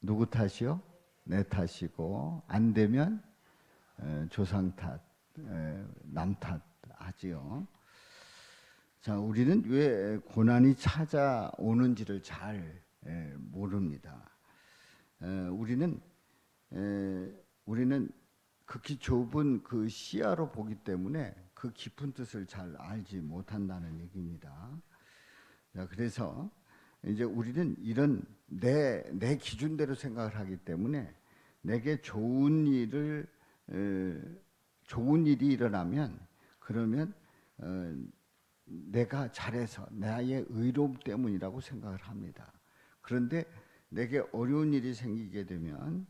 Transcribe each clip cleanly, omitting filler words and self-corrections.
누구 탓이요? 내 탓이고 안 되면 조상 탓, 남 탓 하지요. 자, 우리는 왜 고난이 찾아오는지를 잘 모릅니다. 우리는 극히 좁은 그 시야로 보기 때문에 그 깊은 뜻을 잘 알지 못한다는 얘기입니다. 자, 그래서 이제 우리는 이런 내 기준대로 생각을 하기 때문에 내게 좋은 일이 일어나면 그러면 내가 잘해서 나의 의로움 때문이라고 생각을 합니다. 그런데 내게 어려운 일이 생기게 되면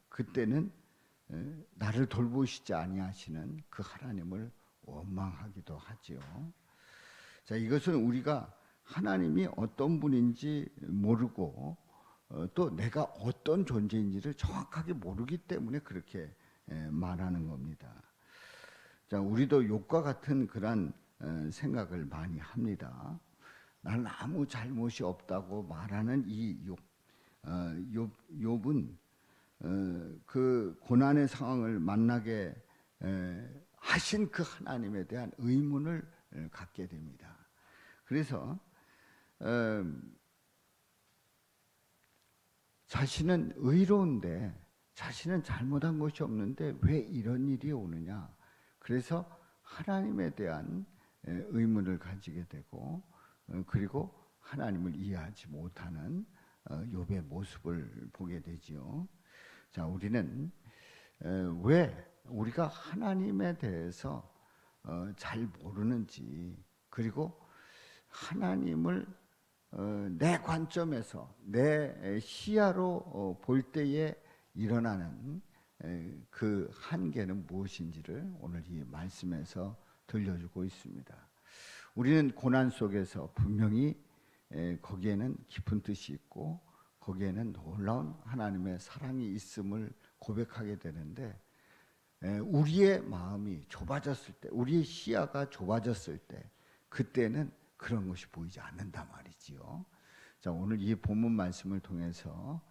그때는 나를 돌보시지 아니하시는 그 하나님을 원망하기도 하지요. 자, 이것은 우리가 하나님이 어떤 분인지 모르고 또 내가 어떤 존재인지를 정확하게 모르기 때문에 그렇게 말하는 겁니다. 자, 우리도 욥과 같은 그런 생각을 많이 합니다. 나는 아무 잘못이 없다고 말하는 이 욥은 그 고난의 상황을 만나게 하신 그 하나님에 대한 의문을 갖게 됩니다. 그래서 자신은 의로운데 자신은 잘못한 것이 없는데 왜 이런 일이 오느냐. 그래서 하나님에 대한 의문을 가지게 되고 그리고 하나님을 이해하지 못하는 욥의 모습을 보게 되지요. 자, 우리는 왜 우리가 하나님에 대해서 잘 모르는지, 그리고 하나님을 내 관점에서 내 시야로 볼 때에 일어나는 그 한계는 무엇인지를 오늘 이 말씀에서 들려주고 있습니다. 우리는 고난 속에서 분명히 거기에는 깊은 뜻이 있고 거기에는 놀라운 하나님의 사랑이 있음을 고백하게 되는데, 우리의 마음이 좁아졌을 때, 우리의 시야가 좁아졌을 때, 그때는 그런 것이 보이지 않는단 말이지요. 자, 오늘 이 본문 말씀을 통해서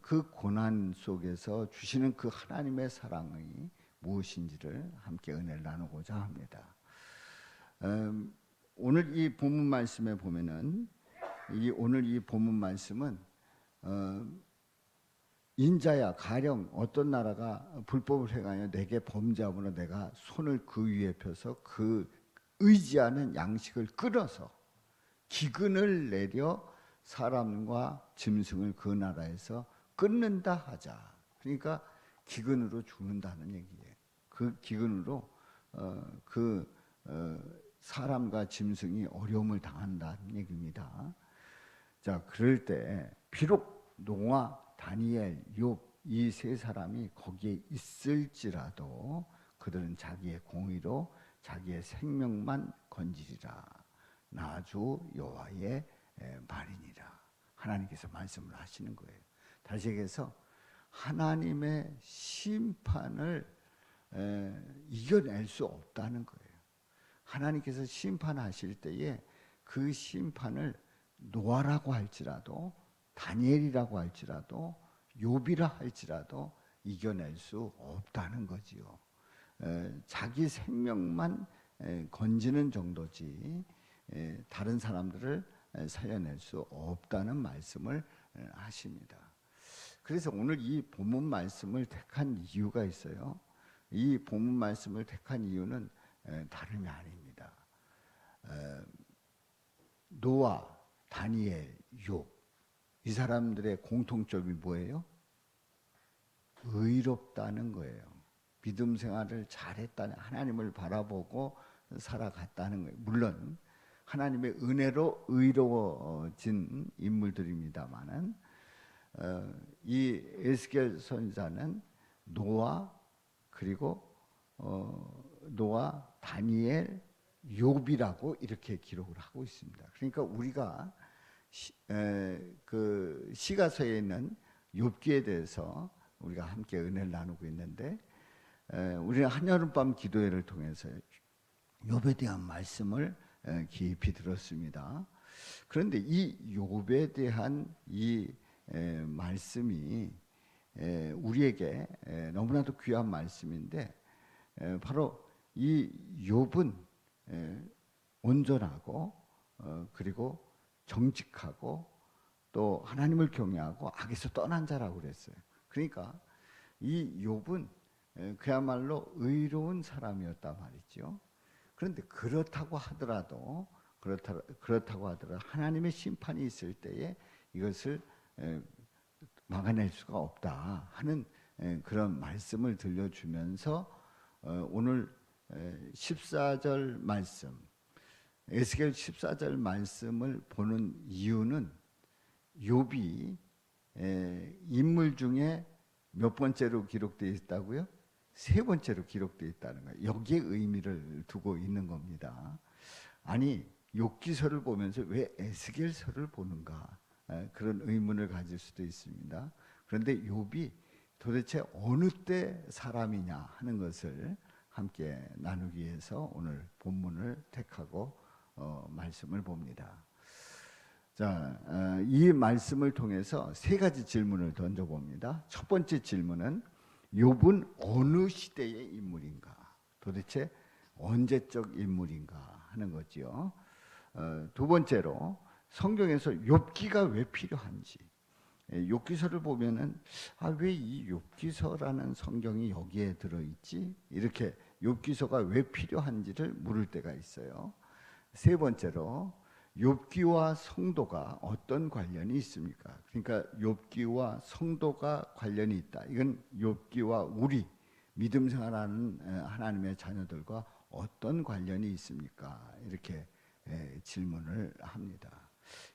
그 고난 속에서 주시는 그 하나님의 사랑이 무엇인지를 함께 은혜를 나누고자 합니다. 오늘 이 본문 말씀에 보면은 오늘 이 본문 말씀은 인자야 가령 어떤 나라가 불법을 행하여 내게 범죄함으로 내가 손을 그 위에 펴서 그 의지하는 양식을 끊어서 기근을 내려 사람과 짐승을 그 나라에서 끊는다 하자. 그러니까 기근으로 죽는다는 얘기예요. 그 기근으로 사람과 짐승이 어려움을 당한다는 얘기입니다. 자, 그럴 때 비록 노아, 다니엘, 욥 이 세 사람이 거기에 있을지라도 그들은 자기의 공의로 자기의 생명만 건지리라. 나 주 여호와의 말이니라. 하나님께서 말씀을 하시는 거예요. 다시 얘기해서 하나님의 심판을 이겨낼 수 없다는 거예요. 하나님께서 심판하실 때에 그 심판을 노아라고 할지라도 다니엘이라고 할지라도 욥이라 할지라도 이겨낼 수 없다는 거지요. 자기 생명만 건지는 정도지 다른 사람들을 살려낼 수 없다는 말씀을 하십니다. 그래서 오늘 이 본문 말씀을 택한 이유가 있어요. 이 본문 말씀을 택한 이유는 다름이 아닙니다. 노아, 다니엘, 욥 이 사람들의 공통점이 뭐예요? 의롭다는 거예요. 믿음 생활을 잘했다는, 하나님을 바라보고 살아갔다는 거예요. 물론 하나님의 은혜로 의로워진 인물들입니다만은 이 에스겔 선지자는 노아, 그리고 노아, 다니엘, 욥이라고 이렇게 기록을 하고 있습니다. 그러니까 우리가 그 시가서에 있는 욥기에 대해서 우리가 함께 은혜를 나누고 있는데, 우리는 한여름밤 기도회를 통해서 욥에 대한 말씀을 깊이 들었습니다. 그런데 이 욥에 대한 이 말씀이 우리에게 너무나도 귀한 말씀인데, 바로 이 욥은 온전하고 그리고 정직하고 또 하나님을 경외하고 악에서 떠난 자라고 그랬어요. 그러니까 이 욥은 그야말로 의로운 사람이었단 말이죠. 그런데 그렇다고 하더라도 하나님의 심판이 있을 때에 이것을 막아낼 수가 없다 하는 그런 말씀을 들려주면서 오늘 14절 말씀, 에스겔 14절 말씀을 보는 이유는 욥이 인물 중에 몇 번째로 기록되어 있다고요? 세 번째로 기록되어 있다는 거예요. 여기에 의미를 두고 있는 겁니다. 아니, 욥기서를 보면서 왜 에스겔서를 보는가? 그런 의문을 가질 수도 있습니다. 그런데 욥이 도대체 어느 때 사람이냐 하는 것을 함께 나누기 위해서 오늘 본문을 택하고 말씀을 봅니다. 자, 이 말씀을 통해서 세 가지 질문을 던져봅니다. 첫 번째 질문은 욥은 어느 시대의 인물인가? 도대체 언제적 인물인가 하는 거지요. 두 번째로 성경에서 욥기가 왜 필요한지, 욥기서를 보면은 왜 이 욥기서라는 성경이 여기에 들어있지? 이렇게 욥기서가 왜 필요한지를 물을 때가 있어요. 세 번째로 욥기와 성도가 어떤 관련이 있습니까? 그러니까 욥기와 성도가 관련이 있다. 이건 욥기와 우리 믿음 생활하는 하나님의 자녀들과 어떤 관련이 있습니까? 이렇게 질문을 합니다.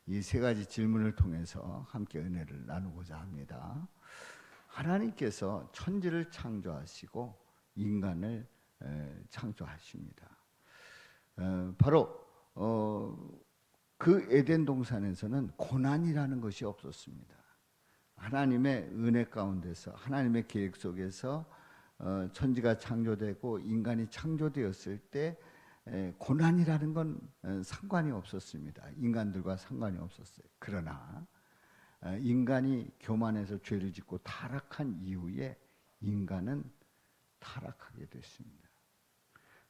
이 세 가지 질문을 통해서 함께 은혜를 나누고자 합니다. 하나님께서 천지를 창조하시고 인간을 창조하십니다. 바로 그 에덴 동산에서는 고난이라는 것이 없었습니다. 하나님의 은혜 가운데서, 하나님의 계획 속에서 천지가 창조되고 인간이 창조되었을 때 고난이라는 건 상관이 없었습니다. 인간들과 상관이 없었어요. 그러나 인간이 교만해서 죄를 짓고 타락한 이후에 인간은 타락하게 됐습니다.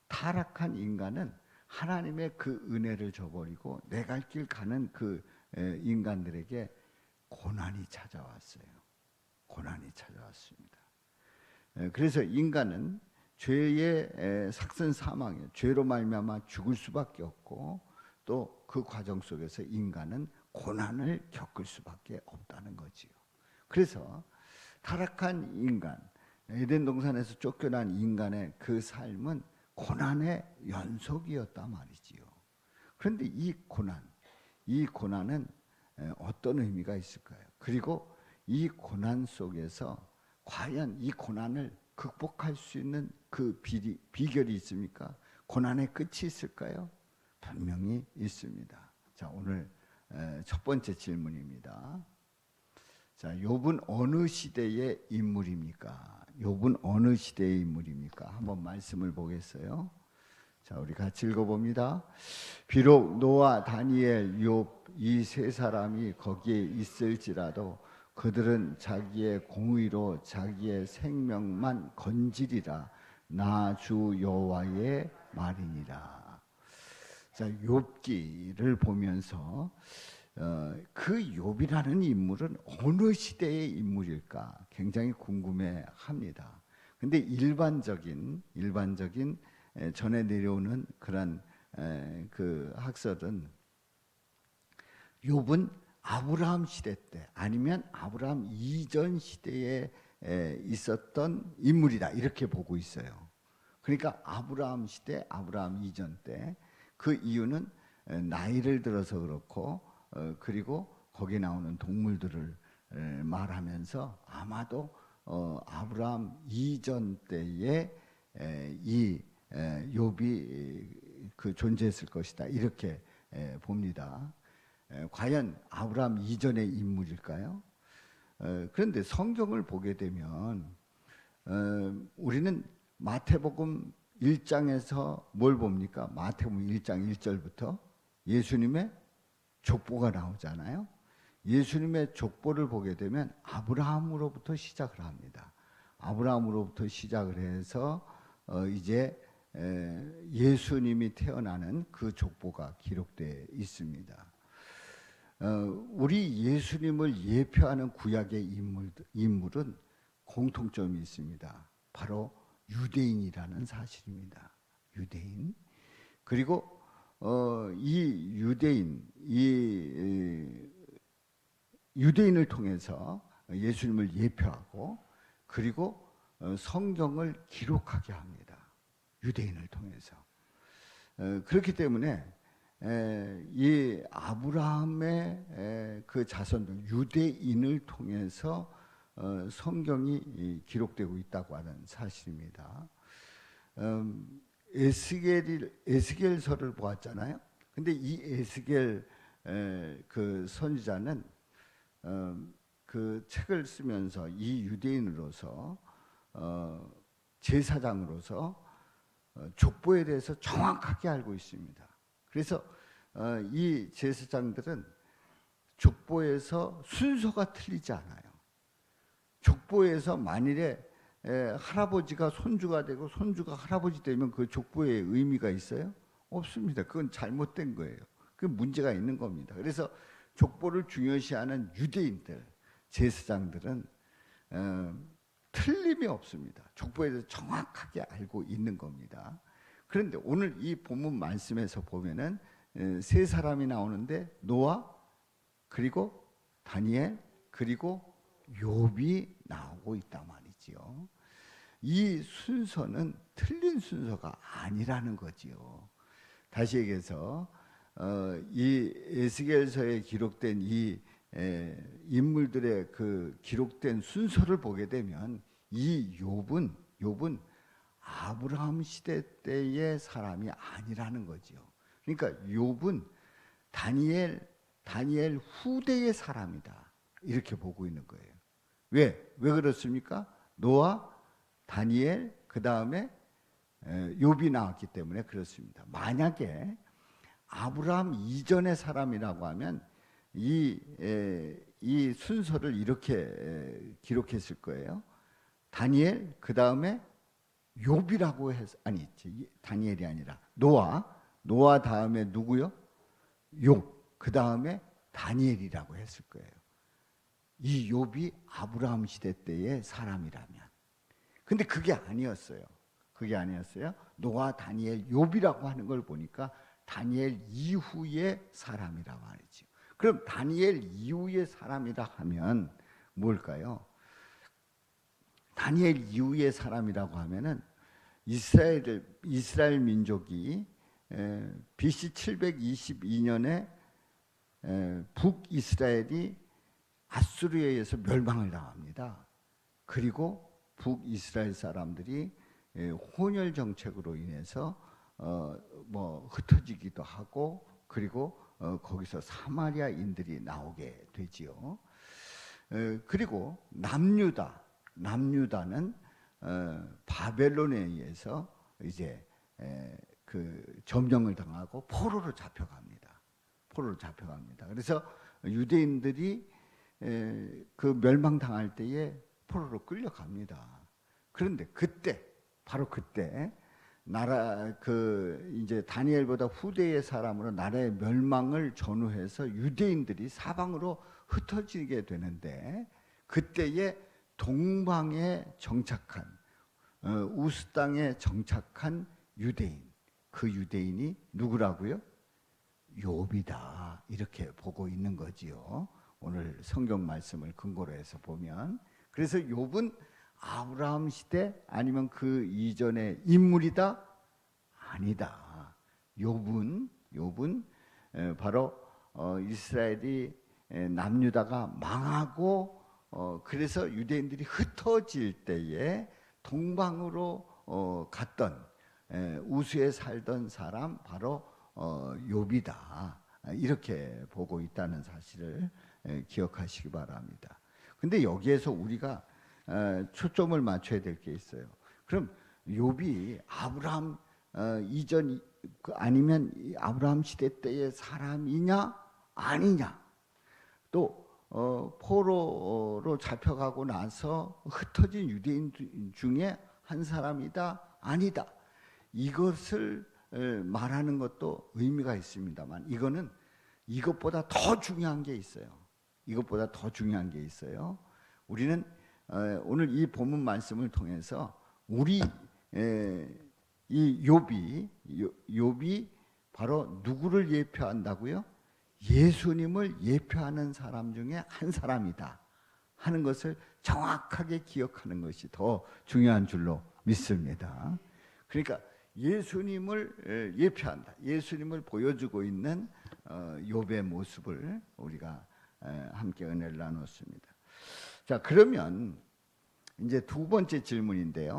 타락한 인간은 하나님의 그 은혜를 저버리고 내 갈 길 가는 그 인간들에게 고난이 찾아왔어요. 고난이 찾아왔습니다. 그래서 인간은 죄의 삭슨 사망에 죄로 말미암아 죽을 수밖에 없고 또 그 과정 속에서 인간은 고난을 겪을 수밖에 없다는 거지요. 그래서 타락한 인간, 에덴 동산에서 쫓겨난 인간의 그 삶은 고난의 연속이었단 말이지요. 그런데 이 고난은 어떤 의미가 있을까요? 그리고 이 고난 속에서 과연 이 고난을 극복할 수 있는 그 비결이 있습니까? 고난의 끝이 있을까요? 분명히 있습니다. 자, 오늘 첫 번째 질문입니다. 자, 욥은 어느 시대의 인물입니까? 욥은 어느 시대의 인물입니까? 한번 말씀을 보겠어요. 자, 우리 같이 읽어봅니다. 비록 노아, 다니엘, 욥 이 세 사람이 거기에 있을지라도 그들은 자기의 공의로 자기의 생명만 건지리라. 나 주 여호와의 말이니라. 자, 욥기를 보면서 그 욥이라는 인물은 어느 시대의 인물일까 굉장히 궁금해합니다. 근데 일반적인 전해 내려오는 그런 그 학설은 욥은 아브라함 시대 때 아니면 아브라함 이전 시대에 있었던 인물이다 이렇게 보고 있어요. 그러니까 아브라함 시대, 아브라함 이전 때 그 이유는 나이를 들어서 그렇고 그리고 거기에 나오는 동물들을 말하면서 아마도 아브라함 이전 때에 이 욥이 그 존재했을 것이다 이렇게 봅니다. 과연 아브라함 이전의 인물일까요? 그런데 성경을 보게 되면 우리는 마태복음 1장에서 뭘 봅니까? 마태복음 1장 1절부터 예수님의 족보가 나오잖아요. 예수님의 족보를 보게 되면 아브라함으로부터 시작을 합니다. 아브라함으로부터 시작을 해서 이제 예수님이 태어나는 그 족보가 기록되어 있습니다. 우리 예수님을 예표하는 구약의 인물은 공통점이 있습니다. 바로 유대인이라는 사실입니다. 유대인. 그리고 이 유대인을 통해서 예수님을 예표하고 그리고 성경을 기록하게 합니다. 유대인을 통해서. 그렇기 때문에 이 아브라함의 그 자손들 유대인을 통해서 성경이 기록되고 있다고 하는 사실입니다. 에스겔서를 보았잖아요. 근데 이 에스겔 그 선지자는 그 책을 쓰면서 이 유대인으로서 제사장으로서 족보에 대해서 정확하게 알고 있습니다. 그래서 이 제사장들은 족보에서 순서가 틀리지 않아요. 족보에서 만일에 할아버지가 손주가 되고 손주가 할아버지 되면 그 족보에 의미가 있어요? 없습니다. 그건 잘못된 거예요. 그 문제가 있는 겁니다. 그래서 족보를 중요시하는 유대인들, 제사장들은 틀림이 없습니다. 족보에 대해서 정확하게 알고 있는 겁니다. 그런데 오늘 이 본문 말씀에서 보면은 세 사람이 나오는데 노아 그리고 다니엘 그리고 욥이 나오고 있단 말이지요. 이 순서는 틀린 순서가 아니라는 거지요. 다시 얘기해서 이 에스겔서에 기록된 이 인물들의 그 기록된 순서를 보게 되면 이 욥은 아브라함 시대 때의 사람이 아니라는 거지요. 그러니까 욥은 다니엘 후대의 사람이다. 이렇게 보고 있는 거예요. 왜 그렇습니까? 노아, 다니엘, 그 다음에 욥이 나왔기 때문에 그렇습니다. 만약에 아브라함 이전의 사람이라고 하면 이 순서를 이렇게 기록했을 거예요. 다니엘, 그 다음에 욥이라고 해서 다니엘이 아니라 노아 다음에 누구요? 욥, 그 다음에 다니엘이라고 했을 거예요. 이 욥이 아브라함 시대 때의 사람이라면. 근데 그게 아니었어요. 노아, 다니엘, 욥이라고 하는 걸 보니까 다니엘 이후의 사람이라 말이죠. 그럼 다니엘 이후의 사람이라 하면 뭘까요? 다니엘 이후의 사람이라고 하면은 이스라엘 민족이 BC 722년에 북이스라엘이 아수르에 의해서 멸망을 당합니다. 그리고 북이스라엘 사람들이 혼혈 정책으로 인해서 흩어지기도 하고 그리고 거기서 사마리아인들이 나오게 되지요. 그리고 남유다는 바벨론에 의해서 이제 그 점령을 당하고 포로로 잡혀갑니다. 그래서 유대인들이 그 멸망당할 때에 포로로 끌려갑니다. 그런데 바로 그때 이제 다니엘보다 후대의 사람으로 나라의 멸망을 전후해서 유대인들이 사방으로 흩어지게 되는데 그때에 동방에 정착한 우스 땅에 정착한 유대인, 그 유대인이 누구라고요? 욥이다. 이렇게 보고 있는 거지요. 오늘 성경 말씀을 근거로 해서 보면. 그래서 욥은 아브라함 시대 아니면 그 이전의 인물이다? 아니다. 욥은 바로 이스라엘이 남유다가 망하고 그래서 유대인들이 흩어질 때에 동방으로 갔던 우수에 살던 사람 바로 욥이다. 이렇게 보고 있다는 사실을 기억하시기 바랍니다. 근데 여기에서 우리가 초점을 맞춰야 될 게 있어요. 그럼 욥이 아브라함 이전 아니면 아브라함 시대 때의 사람이냐 아니냐, 또 포로로 잡혀가고 나서 흩어진 유대인 중에 한 사람이다? 아니다. 이것을 말하는 것도 의미가 있습니다만 이거는 이것보다 더 중요한 게 있어요. 이것보다 더 중요한 게 있어요. 우리는 오늘 이 본문 말씀을 통해서 우리 이 욥이 바로 누구를 예표한다고요? 예수님을 예표하는 사람 중에 한 사람이다 하는 것을 정확하게 기억하는 것이 더 중요한 줄로 믿습니다. 그러니까 예수님을 예표한다. 예수님을 보여주고 있는 욥의 모습을 우리가 함께 은혜를 나눴습니다. 자, 그러면 이제 두 번째 질문인데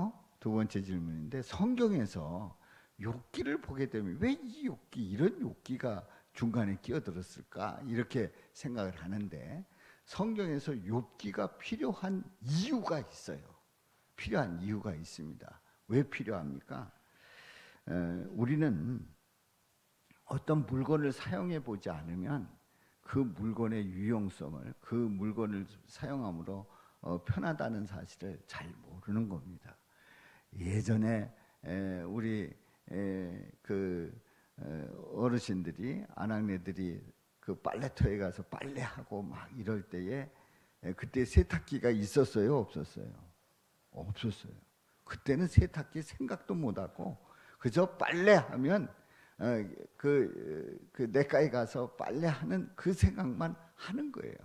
성경에서 욥기를 보게 되면 왜 이 욥기 이런 욥기가 중간에 끼어들었을까 이렇게 생각을 하는데 성경에서 욥기가 필요한 이유가 있어요. 필요한 이유가 있습니다. 왜 필요합니까? 우리는 어떤 물건을 사용해 보지 않으면 그 물건의 유용성을 그 물건을 사용함으로 편하다는 사실을 잘 모르는 겁니다. 예전에 우리 그 어르신들이 아낙네들이 그 빨래터에 가서 빨래하고 막 이럴 때에 그때 세탁기가 있었어요, 없었어요? 없었어요. 그때는 세탁기 생각도 못하고 그저 빨래하면 그 내과에 가서 빨래하는 그 생각만 하는 거예요.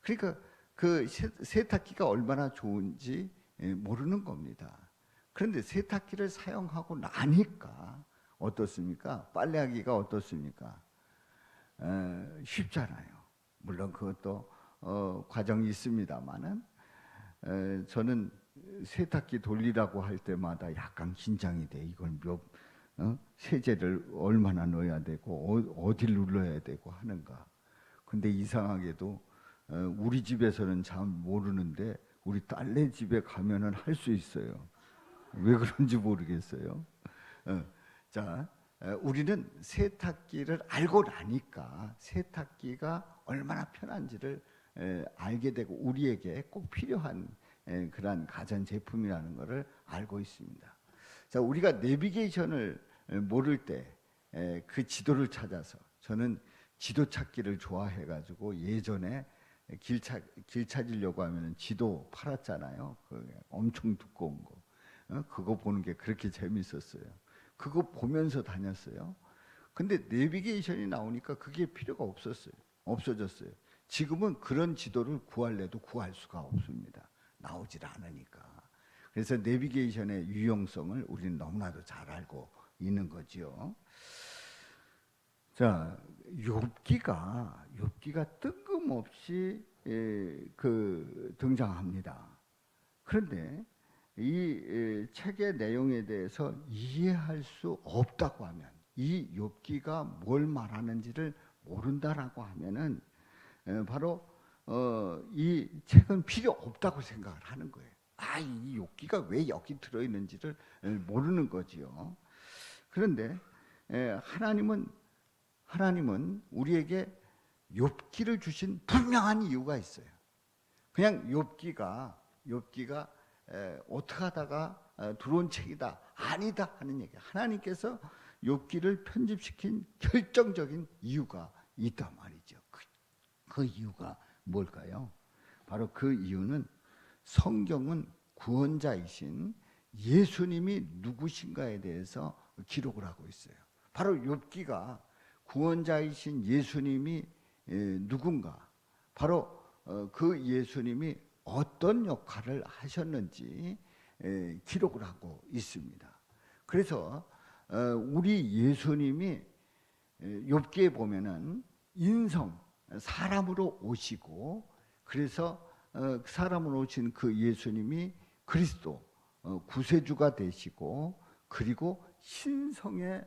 그러니까 그 세탁기가 얼마나 좋은지 모르는 겁니다. 그런데 세탁기를 사용하고 나니까 어떻습니까? 빨래하기가 어떻습니까? 쉽잖아요. 물론 그것도 과정이 있습니다만은 저는 세탁기 돌리라고 할 때마다 약간 긴장이 돼. 이걸 세제를 얼마나 넣어야 되고 어디를 눌러야 되고 하는가. 근데 이상하게도 우리 집에서는 잘 모르는데 우리 딸네 집에 가면은 할 수 있어요. 왜 그런지 모르겠어요. 자, 우리는 세탁기를 알고 나니까 세탁기가 얼마나 편한지를 알게 되고 우리에게 꼭 필요한 그러한 가전 제품이라는 것을 알고 있습니다. 자, 우리가 내비게이션을 모를 때 그 지도를 찾아서 저는 지도 찾기를 좋아해 가지고 예전에 길 찾으려고 하면 지도 팔았잖아요. 엄청 두꺼운 거. 그거 보는 게 그렇게 재밌었어요. 그거 보면서 다녔어요. 근데 내비게이션이 나오니까 그게 필요가 없어졌어요. 지금은 그런 지도를 구할래도 구할 수가 없습니다. 나오질 않으니까. 그래서 내비게이션의 유용성을 우리는 너무나도 잘 알고 있는 거지요. 자, 욥기가 뜬금없이 등장합니다. 그런데 이 책의 내용에 대해서 이해할 수 없다고 하면, 이 욥기가 뭘 말하는지를 모른다라고 하면은 바로 이 책은 필요 없다고 생각을 하는 거예요. 이 욥기가 왜 여기 들어 있는지를 모르는 거지요. 그런데 하나님은 우리에게 욥기를 주신 분명한 이유가 있어요. 그냥 욥기가 어떻게 하다가 들어온 책이다, 아니다 하는 얘기. 하나님께서 욥기를 편집시킨 결정적인 이유가 있단 말이죠. 그 이유가 뭘까요? 바로 그 이유는 성경은 구원자이신 예수님이 누구신가에 대해서 기록을 하고 있어요. 바로 욥기가 구원자이신 예수님이 누군가, 바로 그 예수님이 어떤 역할을 하셨는지 기록을 하고 있습니다. 그래서 우리 예수님이 욥기에 보면은 사람으로 오시고, 그래서 사람으로 오신 그 예수님이 그리스도 구세주가 되시고, 그리고 신성의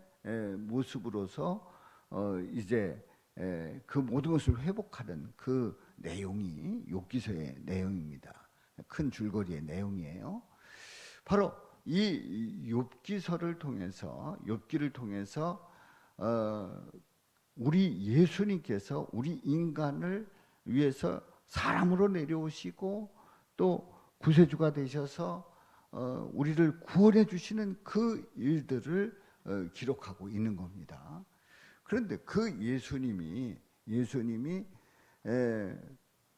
모습으로서 이제 그 모든 것을 회복하는 그 내용이 욥기서의 내용입니다. 큰 줄거리의 내용이에요. 바로 이 욥기를 통해서 우리 예수님께서 우리 인간을 위해서 사람으로 내려오시고 또 구세주가 되셔서 우리를 구원해 주시는 그 일들을 기록하고 있는 겁니다. 그런데 그 예수님이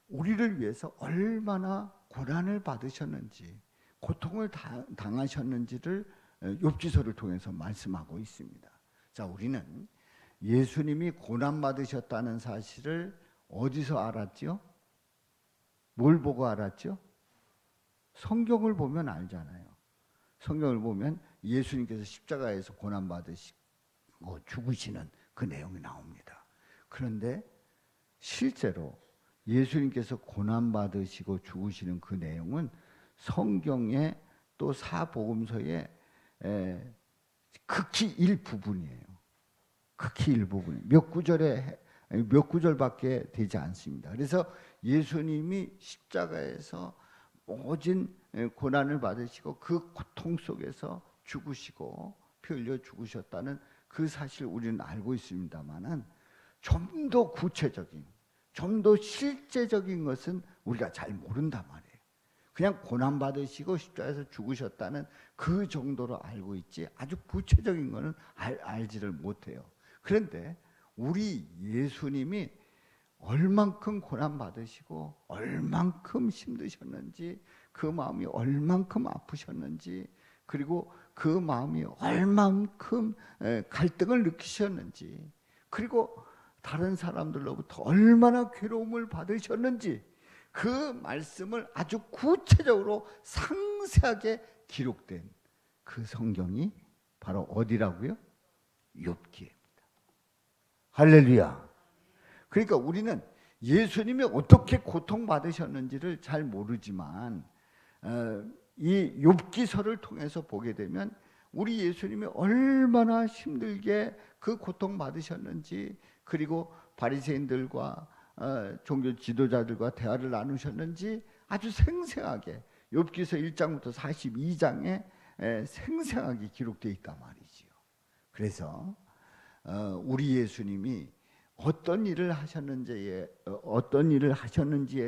우리를 위해서 얼마나 고난을 받으셨는지, 고통을 당하셨는지를 욥기서를 통해서 말씀하고 있습니다. 자, 우리는 예수님이 고난 받으셨다는 사실을 어디서 알았죠? 뭘 보고 알았죠? 성경을 보면 알잖아요. 성경을 보면 예수님께서 십자가에서 고난 받으시고 죽으시는 그 내용이 나옵니다. 그런데 실제로 예수님께서 고난 받으시고 죽으시는 그 내용은 성경의 또 사복음서의 극히 일부분이에요. 극히 일부분. 몇 구절밖에 되지 않습니다. 그래서 예수님이 십자가에서 모진 고난을 받으시고 그 고통 속에서 죽으시고 피 흘려 죽으셨다는 그 사실 우리는 알고 있습니다만은 좀 더 구체적인, 좀 더 실제적인 것은 우리가 잘 모른단 말이에요. 그냥 고난 받으시고 십자가에서 죽으셨다는 그 정도로 알고 있지 아주 구체적인 것은 알지를 못해요. 그런데 우리 예수님이 얼만큼 고난 받으시고 얼만큼 힘드셨는지, 그 마음이 얼만큼 아프셨는지, 그리고 그 마음이 얼만큼 갈등을 느끼셨는지, 그리고 다른 사람들로부터 얼마나 괴로움을 받으셨는지 그 말씀을 아주 구체적으로 상세하게 기록된 그 성경이 바로 어디라고요? 욥기입니다. 할렐루야. 그러니까 우리는 예수님이 어떻게 고통받으셨는지를 잘 모르지만 이 욥기서를 통해서 보게 되면 우리 예수님이 얼마나 힘들게 그 고통받으셨는지, 그리고 바리새인들과 종교 지도자들과 대화를 나누셨는지 아주 생생하게 욥기서 1장부터 42장에 생생하게 기록되어 있단 말이지요. 그래서 우리 예수님이 어떤 일을 하셨는지에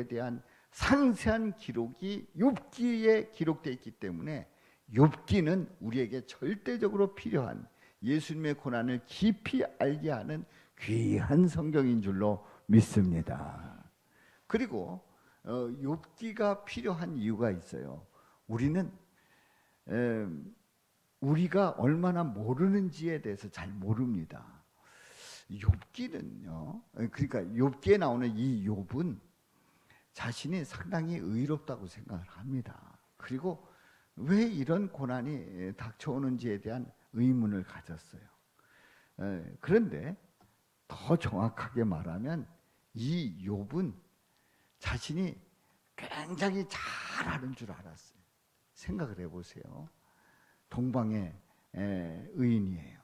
대한 상세한 기록이 욥기에 기록되어 있기 때문에 욥기는 우리에게 절대적으로 필요한, 예수님의 고난을 깊이 알게 하는 귀한 성경인 줄로 믿습니다. 그리고 욥기가 필요한 이유가 있어요. 우리는 우리가 얼마나 모르는지에 대해서 잘 모릅니다. 욥기는요, 그러니까 욥기에 나오는 이 욥은 자신이 상당히 의롭다고 생각을 합니다. 그리고 왜 이런 고난이 닥쳐오는지에 대한 의문을 가졌어요. 그런데 더 정확하게 말하면 이 욥은 자신이 굉장히 잘 아는 줄 알았어요. 생각을 해보세요. 동방의 의인이에요.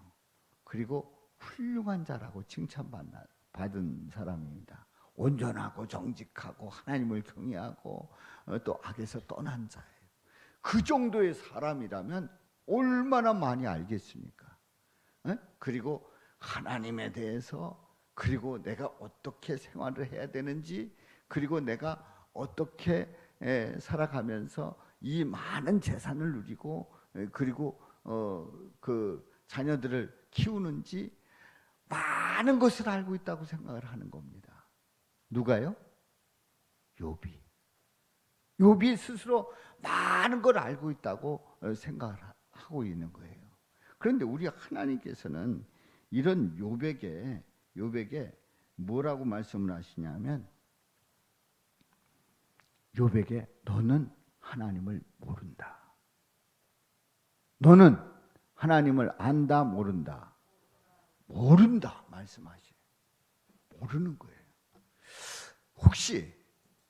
그리고 훌륭한 자라고 칭찬받은 사람입니다. 온전하고 정직하고 하나님을 경외하고 또 악에서 떠난 자예요. 그 정도의 사람이라면 얼마나 많이 알겠습니까? 그리고 하나님에 대해서, 그리고 내가 어떻게 생활을 해야 되는지, 그리고 내가 어떻게 살아가면서 이 많은 재산을 누리고 그리고 그 자녀들을 키우는지 많은 것을 알고 있다고 생각을 하는 겁니다. 누가요? 욥이 스스로 많은 걸 알고 있다고 생각을 하고 있는 거예요. 그런데 우리 하나님께서는 이런 욥에게 뭐라고 말씀을 하시냐면, 욥에게 너는 하나님을 모른다. 너는 하나님을 안다, 모른다. 모른다 말씀하셔요. 모르는 거예요. 혹시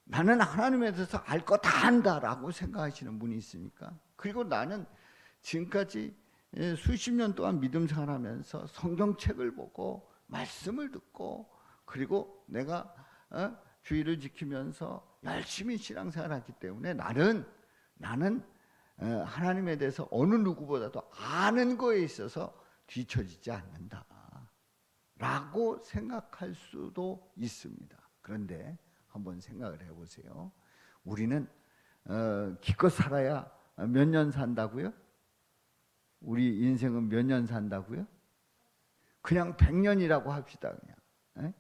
나는 하나님에 대해서 알 거 다 안다라고 생각하시는 분이 있습니까? 그리고 나는 지금까지 수십 년 동안 믿음 생활하면서 성경책을 보고 말씀을 듣고, 그리고 내가 주의를 지키면서 열심히 신앙생활했기 때문에 나는 하나님에 대해서 어느 누구보다도 아는 거에 있어서 뒤처지지 않는다 라고 생각할 수도 있습니다. 그런데 한번 생각을 해보세요. 우리는 기껏 살아야 몇 년 산다고요? 우리 인생은 몇 년 산다고요? 그냥 100년이라고 합시다. 그냥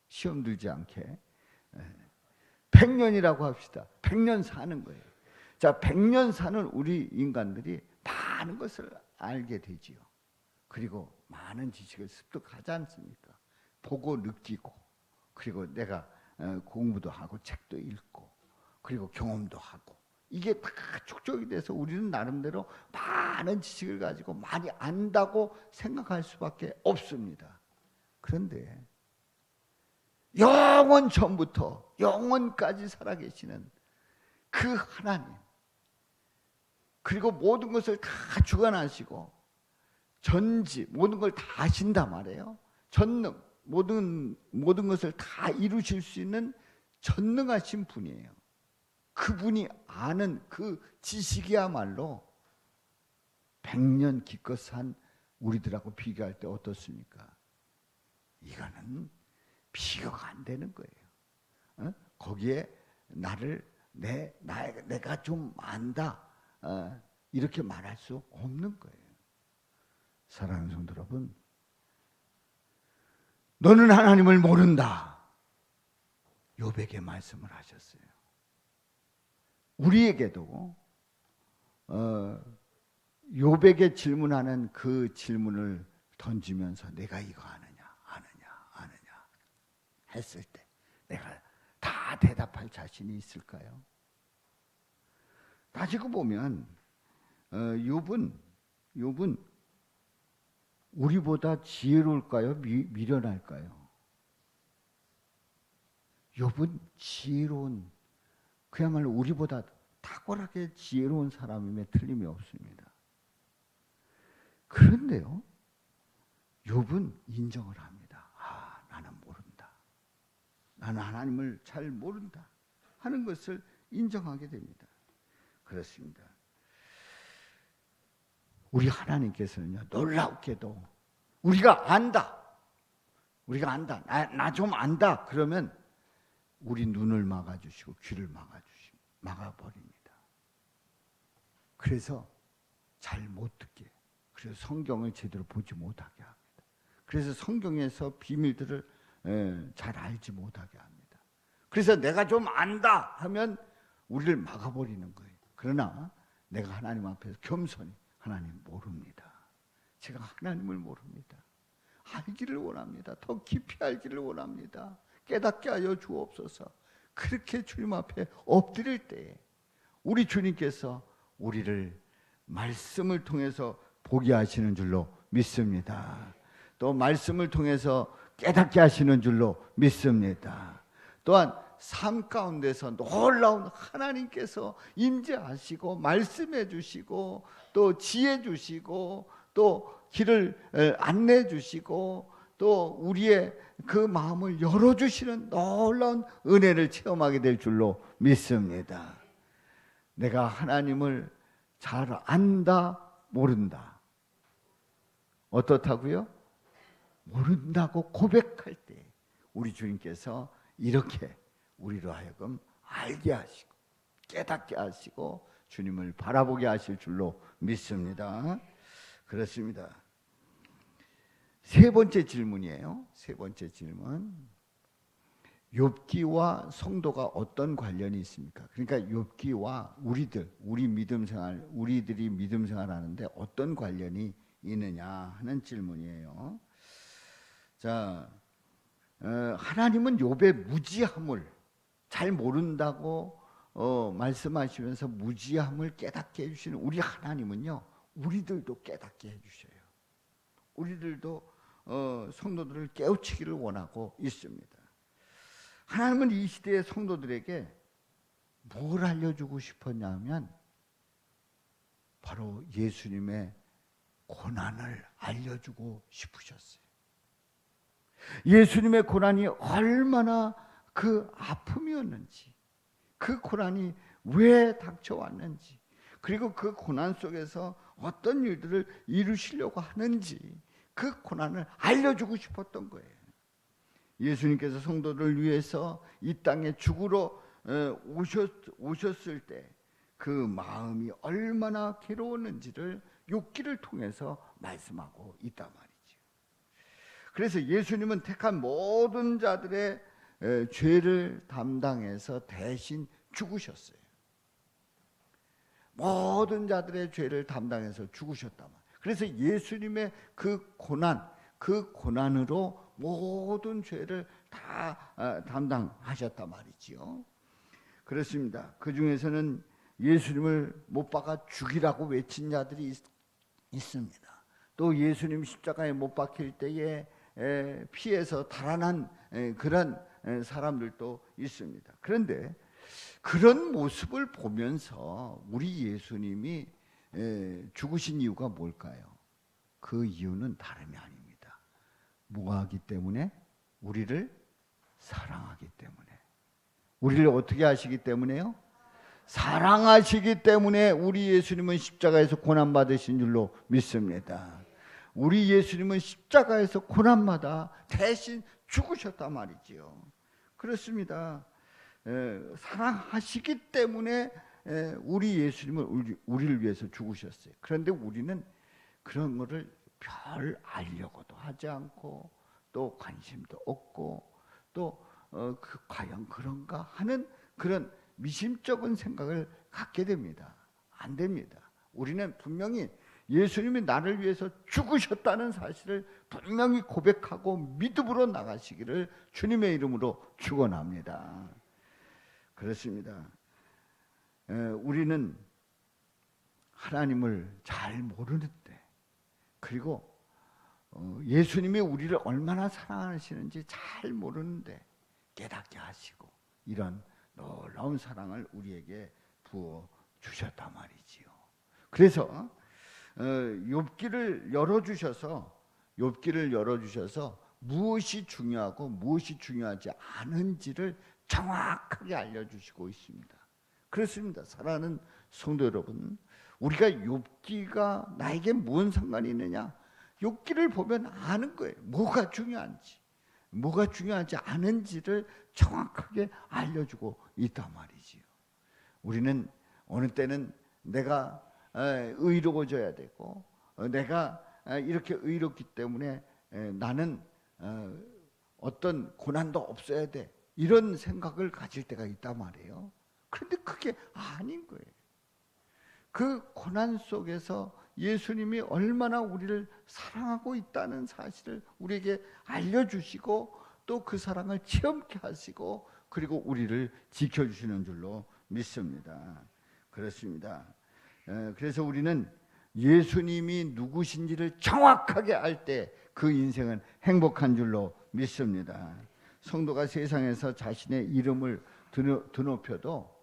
시험 들지 않게 100년이라고 합시다. 100년 사는 거예요. 자, 100년 사는 우리 인간들이 많은 것을 알게 되지요. 그리고 많은 지식을 습득하지 않습니까? 보고 느끼고, 그리고 내가 공부도 하고 책도 읽고, 그리고 경험도 하고, 이게 다 축적이 돼서 우리는 나름대로 많은 지식을 가지고 많이 안다고 생각할 수밖에 없습니다. 그런데 영원 전부터 영원까지 살아계시는 그 하나님, 그리고 모든 것을 다 주관하시고 전지 모든 걸 다 아신단 말이에요. 전능, 모든 것을 다 이루실 수 있는 전능하신 분이에요. 그분이 아는 그 지식이야말로 100년 기껏 산 우리들하고 비교할 때 어떻습니까? 이거는 비교가 안 되는 거예요. 거기에 내가 좀 안다, 이렇게 말할 수 없는 거예요. 사랑하는 성도 여러분, 너는 하나님을 모른다, 욥에게 말씀을 하셨어요. 우리에게도 욥에게 질문하는 그 질문을 던지면서 내가 이거 아느냐 했을 때 내가 다 대답할 자신이 있을까요? 따지고 보면 욥은 우리보다 지혜로울까요? 미련할까요? 욥은 지혜로운, 그야말로 우리보다 탁월하게 지혜로운 사람임에 틀림이 없습니다. 그런데요, 욥은 인정을 합니다. 나는 모른다, 나는 하나님을 잘 모른다 하는 것을 인정하게 됩니다. 그렇습니다. 우리 하나님께서는요, 놀랍게도 우리가 안다, 나 좀 안다 그러면 우리 눈을 막아주시고 귀를 막아버립니다. 그래서 잘 못 듣게, 그래서 성경을 제대로 보지 못하게 합니다. 그래서 성경에서 비밀들을 잘 알지 못하게 합니다. 그래서 내가 좀 안다 하면 우리를 막아버리는 거예요. 그러나 내가 하나님 앞에서 겸손히, 하나님 모릅니다, 제가 하나님을 모릅니다, 알기를 원합니다, 더 깊이 알기를 원합니다, 깨닫게 하여 주옵소서, 그렇게 주님 앞에 엎드릴 때에 우리 주님께서 우리를 말씀을 통해서 보게 하시는 줄로 믿습니다. 또 말씀을 통해서 깨닫게 하시는 줄로 믿습니다. 또한 삶 가운데서 놀라운 하나님께서 임재하시고 말씀해 주시고 또 지혜 주시고 또 길을 안내 주시고 또 우리의 그 마음을 열어주시는 놀라운 은혜를 체험하게 될 줄로 믿습니다. 내가 하나님을 잘 안다, 모른다. 어떻다고요? 모른다고 고백할 때 우리 주님께서 이렇게 우리로 하여금 알게 하시고 깨닫게 하시고 주님을 바라보게 하실 줄로 믿습니다. 그렇습니다. 세 번째 질문이에요. 세 번째 질문. 욥기와 성도가 어떤 관련이 있습니까? 그러니까 욥기와 우리들이 믿음 생활하는데 어떤 관련이 있느냐 하는 질문이에요. 자, 하나님은 욥의 무지함을 잘 모른다고 말씀하시면서 무지함을 깨닫게 해주시는 우리 하나님은요, 우리들도 깨닫게 해주셔요. 우리들도 성도들을 깨우치기를 원하고 있습니다. 하나님은 이 시대의 성도들에게 뭘 알려주고 싶었냐면 바로 예수님의 고난을 알려주고 싶으셨어요. 예수님의 고난이 얼마나 그 아픔이었는지, 그 고난이 왜 닥쳐왔는지, 그리고 그 고난 속에서 어떤 일들을 이루시려고 하는지 그 고난을 알려주고 싶었던 거예요. 예수님께서 성도들을 위해서 이 땅에 죽으러 오셨을 때 그 마음이 얼마나 괴로웠는지를 욥기를 통해서 말씀하고 있단 말이죠. 그래서 예수님은 택한 모든 자들의 죄를 담당해서 대신 죽으셨어요. 모든 자들의 죄를 담당해서 죽으셨단 말이에요. 그래서 예수님의 그 고난으로 모든 죄를 다 담당하셨단 말이지요. 그렇습니다. 그 중에서는 예수님을 못 박아 죽이라고 외친 자들이 있습니다. 또 예수님 십자가에 못 박힐 때에 피해서 달아난 그런 사람들도 있습니다. 그런데 그런 모습을 보면서 우리 예수님이 죽으신 이유가 뭘까요? 그 이유는 다름이 아닙니다. 뭐하기 때문에? 우리를 사랑하기 때문에. 우리를 어떻게 하시기 때문에요? 사랑하시기 때문에 우리 예수님은 십자가에서 고난받으신 줄로 믿습니다. 우리 예수님은 십자가에서 고난마다 대신 죽으셨단 말이지요. 그렇습니다. 사랑하시기 때문에 우리 예수님은 우리를 위해서 죽으셨어요. 그런데 우리는 그런 거를 별 알려고도 하지 않고 또 관심도 없고 또 과연 그런가 하는 그런 미심쩍은 생각을 갖게 됩니다. 안 됩니다. 우리는 분명히 예수님이 나를 위해서 죽으셨다는 사실을 분명히 고백하고 믿음으로 나가시기를 주님의 이름으로 축원합니다. 그렇습니다. 우리는 하나님을 잘 모르는데, 그리고 예수님이 우리를 얼마나 사랑하시는지 잘 모르는데 깨닫게 하시고 이런 놀라운 사랑을 우리에게 부어 주셨단 말이지요. 그래서 욥기를 열어주셔서 무엇이 중요하고 무엇이 중요하지 않은지를 정확하게 알려주시고 있습니다. 그렇습니다. 사랑하는 성도 여러분, 우리가 욥기가 나에게 무슨 상관이 있느냐? 욥기를 보면 아는 거예요. 뭐가 중요한지, 뭐가 중요하지 않은지를 정확하게 알려주고 있단 말이지요. 우리는 어느 때는 내가 의로워져야 되고, 내가 이렇게 의롭기 때문에 나는 어떤 고난도 없어야 돼, 이런 생각을 가질 때가 있단 말이에요. 그런데 그게 아닌 거예요. 그 고난 속에서 예수님이 얼마나 우리를 사랑하고 있다는 사실을 우리에게 알려주시고 또 그 사랑을 체험케 하시고 그리고 우리를 지켜주시는 줄로 믿습니다. 그렇습니다. 그래서 우리는 예수님이 누구신지를 정확하게 알 때 그 인생은 행복한 줄로 믿습니다. 성도가 세상에서 자신의 이름을 드높여도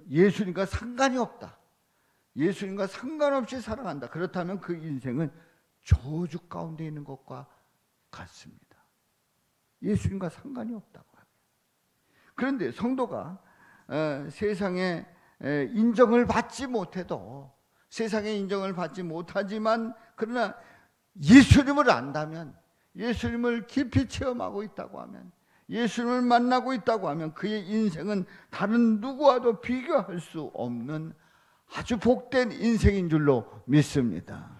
예수님과 상관이 없다, 예수님과 상관없이 살아간다, 그렇다면 그 인생은 저주 가운데 있는 것과 같습니다. 예수님과 상관이 없다고 합니다. 그런데 성도가 세상에 인정을 받지 못해도, 세상에 인정을 받지 못하지만 그러나 예수님을 안다면, 예수님을 깊이 체험하고 있다고 하면, 예수님을 만나고 있다고 하면 그의 인생은 다른 누구와도 비교할 수 없는 아주 복된 인생인 줄로 믿습니다.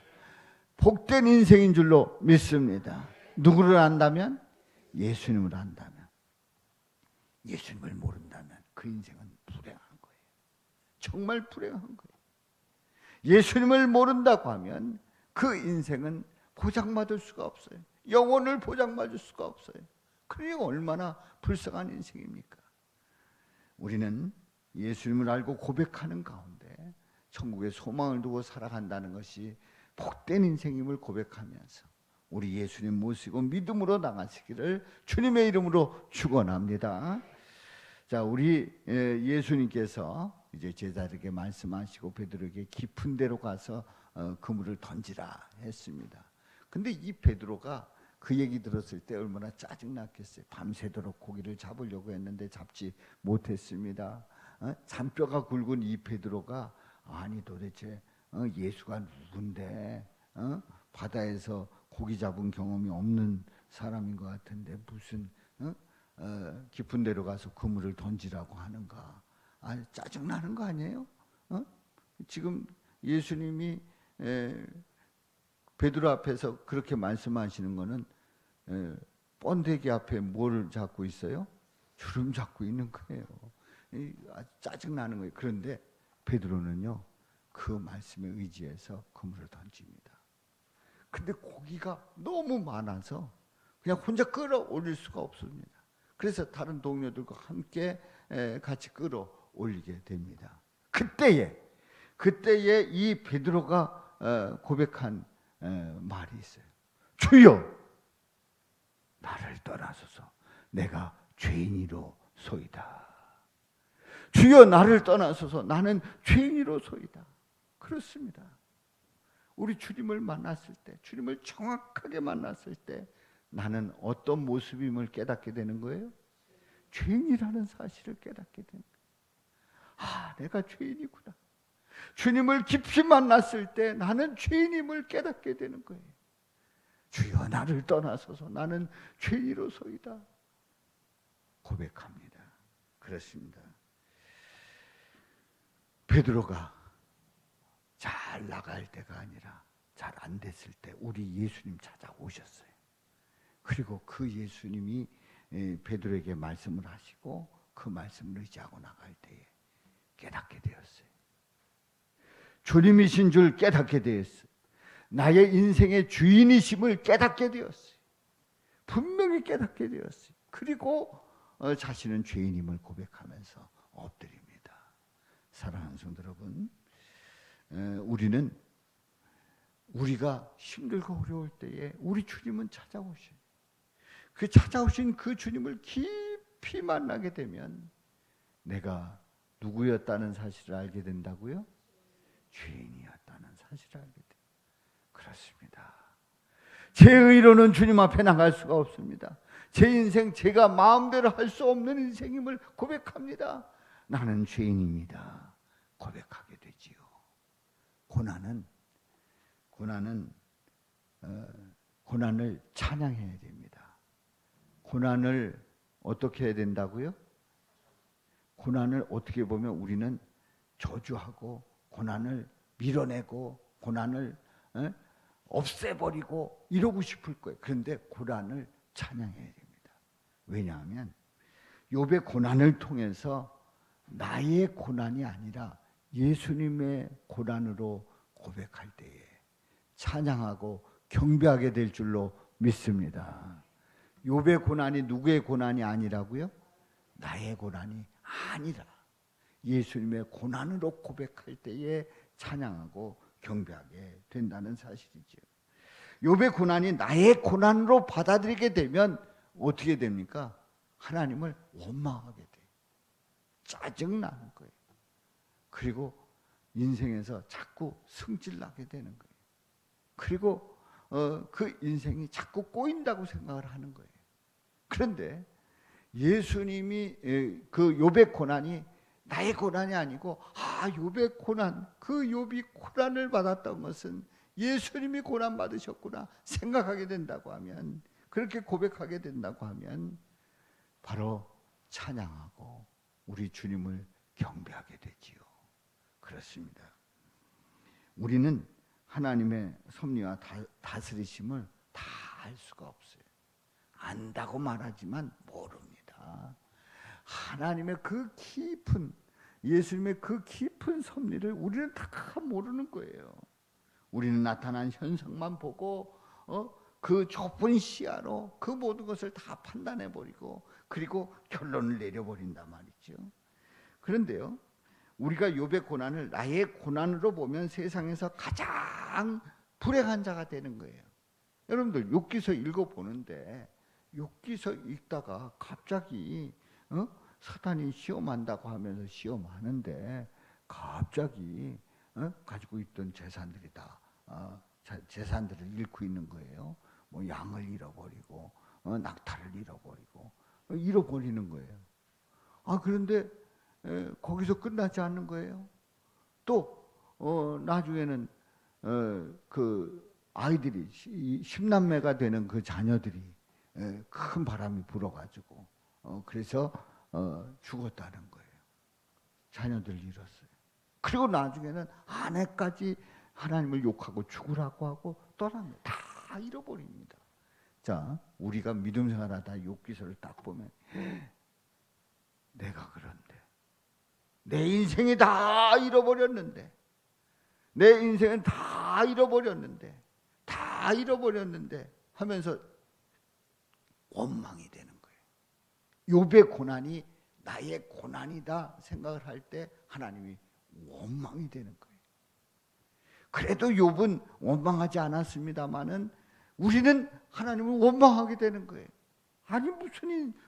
복된 인생인 줄로 믿습니다. 누구를 안다면? 예수님을 안다면. 예수님을 모른다면 그 인생은 불행한 거예요. 정말 불행한 거예요. 예수님을 모른다고 하면 그 인생은 보장받을 수가 없어요. 영혼을 보장받을 수가 없어요. 그러니 얼마나 불쌍한 인생입니까? 우리는 예수님을 알고 고백하는 가운데 천국의 소망을 두고 살아간다는 것이 복된 인생임을 고백하면서 우리 예수님 모시고 믿음으로 나가시기를 주님의 이름으로 축원합니다. 자, 우리 예수님께서 이제 제자들에게 말씀하시고 베드로에게 깊은 데로 가서 그물을 던지라 했습니다. 근데 이 베드로가 그 얘기 들었을 때 얼마나 짜증났겠어요. 밤새도록 고기를 잡으려고 했는데 잡지 못했습니다. 잔뼈가 굵은 이 베드로가 아니 도대체 예수가 누군데 바다에서 고기 잡은 경험이 없는 사람인 것 같은데 무슨 깊은 데로 가서 그물을 던지라고 하는가? 짜증 나는 거 아니에요? 지금 예수님이 베드로 앞에서 그렇게 말씀하시는 거는 번데기 앞에 뭘 잡고 있어요? 주름 잡고 있는 거예요. 짜증 나는 거예요. 그런데 베드로는요, 그 말씀에 의지해서 그물을 던집니다. 근데 고기가 너무 많아서 그냥 혼자 끌어올릴 수가 없습니다. 그래서 다른 동료들과 함께 같이 끌어올리게 됩니다. 그때에 이 베드로가 고백한 말이 있어요. 주여, 나를 떠나소서. 내가 죄인이로 소이다. 주여, 나를 떠나소서. 나는 죄인이로 소이다. 그렇습니다. 우리 주님을 만났을 때, 주님을 정확하게 만났을 때 나는 어떤 모습임을 깨닫게 되는 거예요? 죄인이라는 사실을 깨닫게 되는 거예요. 내가 죄인이구나. 주님을 깊이 만났을 때 나는 죄인임을 깨닫게 되는 거예요. 주여, 나를 떠나소서. 나는 죄인으로소이다. 고백합니다. 그렇습니다. 베드로가 잘 나갈 때가 아니라 잘 안 됐을 때 우리 예수님 찾아오셨어요. 그리고 그 예수님이 베드로에게 말씀을 하시고 그 말씀을 의지하고 나갈 때에 깨닫게 되었어요. 주님이신 줄 깨닫게 되었어요. 나의 인생의 주인이심을 깨닫게 되었어요. 분명히 깨닫게 되었어요. 그리고 자신은 죄인임을 고백하면서 엎드립니다. 사랑하는 성도 여러분, 우리가 힘들고 어려울 때에 우리 주님은 찾아오셔요. 찾아오신 그 주님을 깊이 만나게 되면 내가 누구였다는 사실을 알게 된다고요? 죄인이었다는 사실을 알게 돼요. 그렇습니다. 제 의로는 주님 앞에 나갈 수가 없습니다. 제 인생 제가 마음대로 할 수 없는 인생임을 고백합니다. 나는 죄인입니다. 고백하게 되지요. 고난을 찬양해야 됩니다. 고난을 어떻게 해야 된다고요? 고난을 어떻게 보면 우리는 저주하고 고난을 밀어내고 고난을 없애버리고 이러고 싶을 거예요. 그런데 고난을 찬양해야 됩니다. 왜냐하면 욥의 고난을 통해서 나의 고난이 아니라 예수님의 고난으로 고백할 때에 찬양하고 경배하게 될 줄로 믿습니다. 욥의 고난이 누구의 고난이 아니라고요? 나의 고난이 아니라 예수님의 고난으로 고백할 때에 찬양하고 경배하게 된다는 사실이죠. 욥의 고난이 나의 고난으로 받아들이게 되면 어떻게 됩니까? 하나님을 원망하게 돼요. 짜증나는 거예요. 그리고 인생에서 자꾸 승질나게 되는 거예요. 그리고 그 인생이 자꾸 꼬인다고 생각을 하는 거예요. 그런데 예수님이 그 욥의 고난이 나의 고난이 아니고 욥의 고난, 그 욥이 고난을 받았던 것은 예수님이 고난 받으셨구나 생각하게 된다고 하면, 그렇게 고백하게 된다고 하면 바로 찬양하고 우리 주님을 경배하게 되지요. 그렇습니다. 우리는 하나님의 섭리와 다스리심을 다 알 수가 없어요. 안다고 말하지만 모릅니다. 하나님의 그 깊은, 예수님의 그 깊은 섭리를 우리는 다 모르는 거예요. 우리는 나타난 현상만 보고 그 좁은 시야로 그 모든 것을 다 판단해버리고 그리고 결론을 내려버린단 말이죠. 그런데요, 우리가 욥의 고난을 나의 고난으로 보면 세상에서 가장 불행한 자가 되는 거예요. 여러분들 욥기서 읽어보는데 욥기서 읽다가 갑자기 사탄이 시험한다고 하면서 시험하는데 갑자기 가지고 있던 재산들이 다 재산들을 잃고 있는 거예요. 뭐 양을 잃어버리고 낙타를 잃어버리는 거예요. 그런데 거기서 끝나지 않는 거예요. 또 나중에는 그 아이들이 10남매가 되는 그 자녀들이 큰 바람이 불어가지고 그래서 죽었다는 거예요. 자녀들 잃었어요. 그리고 나중에는 아내까지 하나님을 욕하고 죽으라고 하고 떠납니다. 다 잃어버립니다. 자, 우리가 믿음 생활하다 욥기서를 딱 보면 내가 그런데 내 인생이 다 잃어버렸는데 내 인생은 다 잃어버렸는데 하면서 원망이 되는 거예요. 욥의 고난이 나의 고난이다 생각을 할 때 하나님이 원망이 되는 거예요. 그래도 욥은 원망하지 않았습니다마는 우리는 하나님을 원망하게 되는 거예요. 아니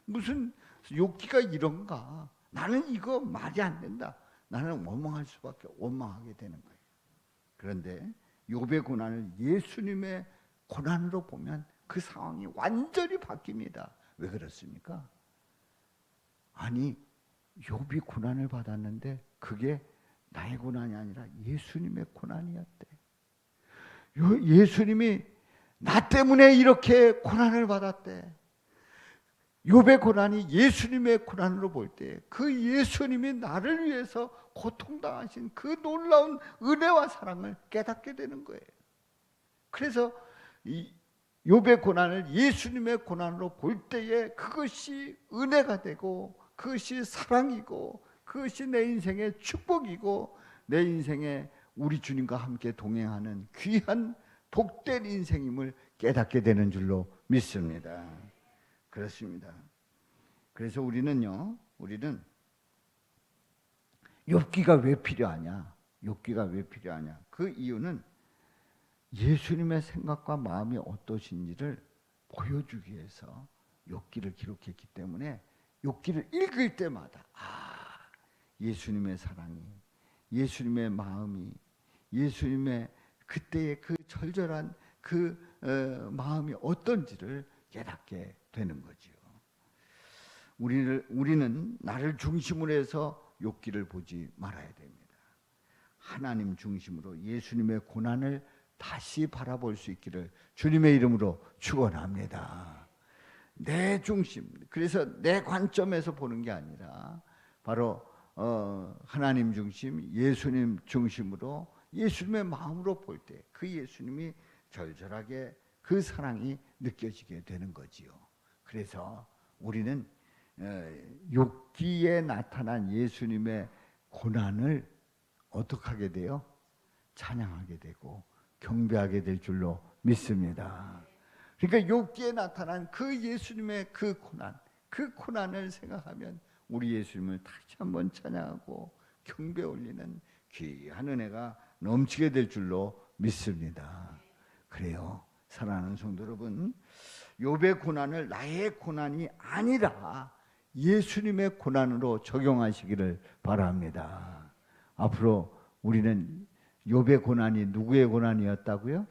무슨 욥기가 이런가? 나는 이거 말이 안 된다. 나는 원망하게 되는 거예요. 그런데 욥의 고난을 예수님의 고난으로 보면 그 상황이 완전히 바뀝니다. 왜 그렇습니까? 아니 욥이 고난을 받았는데 그게 나의 고난이 아니라 예수님의 고난이었대. 예수님이 나 때문에 이렇게 고난을 받았대. 욥의 고난이 예수님의 고난으로 볼 때 그 예수님이 나를 위해서 고통당하신 그 놀라운 은혜와 사랑을 깨닫게 되는 거예요. 그래서 이 욥의 고난을 예수님의 고난으로 볼 때에 그것이 은혜가 되고 그것이 사랑이고 그것이 내 인생의 축복이고 내 인생에 우리 주님과 함께 동행하는 귀한 복된 인생임을 깨닫게 되는 줄로 믿습니다. 그렇습니다. 그래서 우리는 욥기가 왜 필요하냐? 욥기가 왜 필요하냐? 그 이유는 예수님의 생각과 마음이 어떠신지를 보여주기 위해서 욥기를 기록했기 때문에 욥기를 읽을 때마다 예수님의 사랑이, 예수님의 마음이, 예수님의 그때의 그 절절한 그 마음이 어떤지를 깨닫게 되는 거지요. 우리는 나를 중심으로 해서 욥기를 보지 말아야 됩니다. 하나님 중심으로 예수님의 고난을 다시 바라볼 수 있기를 주님의 이름으로 축원합니다. 내 중심, 그래서 내 관점에서 보는 게 아니라 바로 하나님 중심, 예수님 중심으로 예수님의 마음으로 볼 때 그 예수님이 절절하게 그 사랑이 느껴지게 되는 거지요. 그래서 우리는 욥기에 나타난 예수님의 고난을 어떻게 하게 돼요? 찬양하게 되고 경배하게 될 줄로 믿습니다. 그러니까 욥기에 나타난 그 예수님의 그 고난을 생각하면 우리 예수님을 다시 한번 찬양하고 경배 올리는 귀한 은혜가 넘치게 될 줄로 믿습니다. 그래요. 사랑하는 성도 여러분, 욥의 고난을 나의 고난이 아니라 예수님의 고난으로 적용하시기를 바랍니다. 앞으로 우리는 욥의 고난이 누구의 고난이었다고요?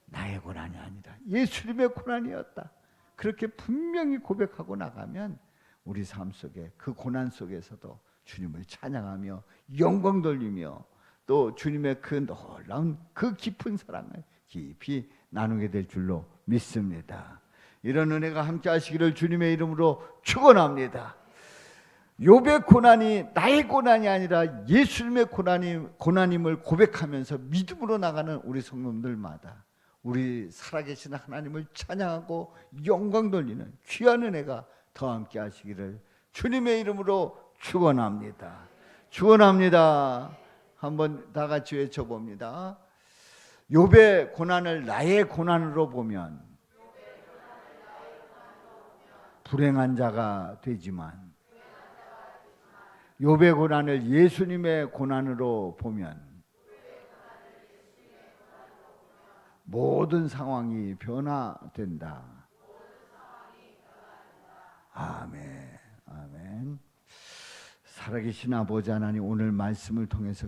나의 고난이 아니라 예수님의 고난이었다. 그렇게 분명히 고백하고 나가면 우리 삶 속에 그 고난 속에서도 주님을 찬양하며 영광 돌리며 또 주님의 그 놀라운 그 깊은 사랑을 깊이 나누게 될 줄로 믿습니다. 이런 은혜가 함께 하시기를 주님의 이름으로 축원합니다. 욥의 고난이 나의 고난이 아니라 예수님의 고난임을 고백하면서 믿음으로 나가는 우리 성도들마다 우리 살아계신 하나님을 찬양하고 영광 돌리는 귀한 은혜가 더 함께 하시기를 주님의 이름으로 축원합니다. 축원합니다. 한번 다 같이 외쳐봅니다. 욥의 고난을 나의 고난으로 보면 불행한 자가 되지만 욥의 고난을 예수님의 고난으로 보면 모든 상황이 변화된다. 아멘. 아멘. 살아계신 아버지 하나님, 오늘 말씀을 통해서